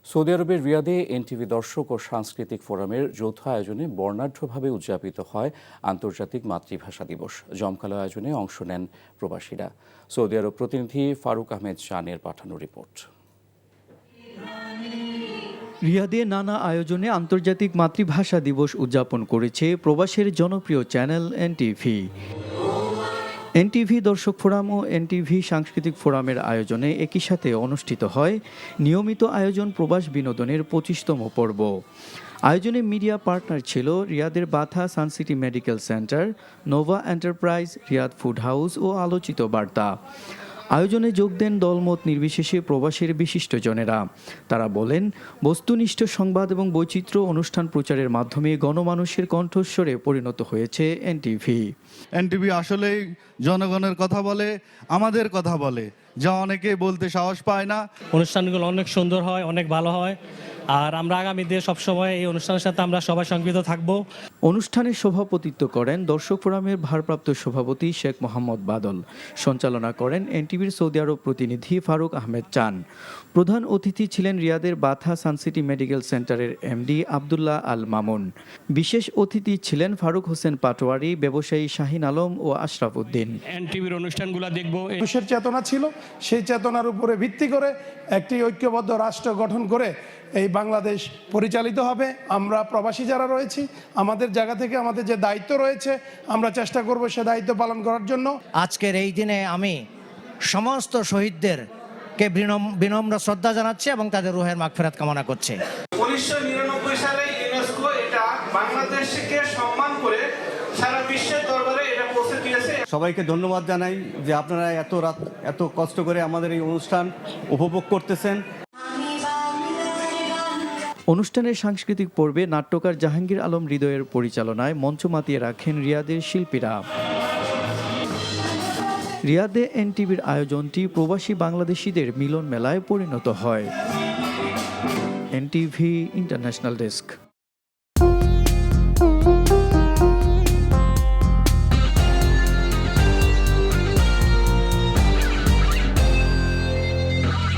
Saudi আরবের রিয়াদে NTV দর্শক ও সাংস্কৃতিক ফোরামের যৌথ আয়োজনে বর্ণাঢ্যভাবে উদযাপিত হয় আন্তর্জাতিক মাতৃভাষা দিবস। জমকালো আয়োজনে অংশ নেন প্রবাসীরা। সৌদি আরব প্রতিনিধি ফারুক আহমেদ শানের পাঠানো রিপোর্ট। রিয়াদে নানা আয়োজনে আন্তর্জাতিক মাতৃভাষা দিবস উদযাপন করেছে প্রবাসের জনপ্রিয় চ্যানেল এনটিভি। এনটিভি দর্শক ফোরাম ও এনটিভি সাংস্কৃতিক ফোরামের আয়োজনে একই সাথে অনুষ্ঠিত হয় নিয়মিত আয়োজন প্রবাস বিনোদনের ২৫তম পর্ব। আয়োজনে মিডিয়া পার্টনার ছিল রিয়াদের Batha Suncity medical centre, Nova enterprise, Riyadh food house ও আলোচিত বার্তা। আয়োজনে যোগ দেন দলমত নির্বিশেষে প্রবাসের বিশিষ্টজনেরা। তারা বলেন, বস্তুনিষ্ঠ সংবাদ এবং বৈচিত্র্য অনুষ্ঠান প্রচারের মাধ্যমে গণমানুষের কণ্ঠস্বরে পরিণত হয়েছে এনটিভি। এনটিভি আসলেই জনগণের কথা বলে, আমাদের কথা বলে, যা অনেকে বলতে সাহস পায় না। অনুষ্ঠানগুলো অনেক সুন্দর হয়, অনেক ভালো হয়, আর আমরা আগামী দিনে সবসময় এই অনুষ্ঠানের সাথে আমরা সবাই সংযুক্ত থাকব। অনুষ্ঠানে সভাপতিত্ব করেন দর্শক ফোরামের ভারপ্রাপ্ত সভাপতি শেখ মোহাম্মদ বাদল। সঞ্চালনা করেন এনটিভির সৌদি আরব প্রতিনিধি ফারুক আহমেদ চান। প্রধান অতিথি ছিলেন রিয়াদের বাথা সানসিটি মেডিকেল সেন্টারের এমডি আবদুল্লাহ আল মামুন। বিশেষ অতিথি ছিলেন ফারুক হোসেন পাটোয়ারি, ব্যবসায়ী শাহিন আলম ও আশরাফ উদ্দিন। এনটিভির অনুষ্ঠানগুলো দেখব। মানুষের চেতনা ছিল, সেই চেতনার উপরে ভিত্তি করে একটি ঐক্যবদ্ধ রাষ্ট্র গঠন করে এই বাংলাদেশ পরিচালিত হবে। আমরা প্রবাসী যারা রয়েছি, আমাদের জায়গা থেকে আমাদের যে দায়িত্ব রয়েছে, আমরা চেষ্টা করব সে দায়িত্ব পালন করার জন্য। আজকের এই দিনে আমি সমস্ত শহীদদেরকে বিনম্র শ্রদ্ধা জানাচ্ছি এবং তাদের রুহের মাগফিরাত কামনা করছি। 1999 সালে ইউনেস্কো এটা বাংলাদেশকে সম্মান করে সারা বিশ্বের দরবারে এটা পৌঁছে দিয়েছে। সবাইকে ধন্যবাদ জানাই যে আপনারা এত কষ্ট করে আমাদের এই অনুষ্ঠান উপভোগ করতেছেন। অনুষ্ঠানের সাংস্কৃতিক পর্বে নাট্যকার জাহাঙ্গীর আলম হৃদয়ের পরিচালনায় মঞ্চ মাতিয়ে রাখেন রিয়াদের শিল্পীরা। রিয়াদে এনটিভির আয়োজনটি প্রবাসী বাংলাদেশিদের মিলন মেলায় পরিণত হয়। NTV international desk.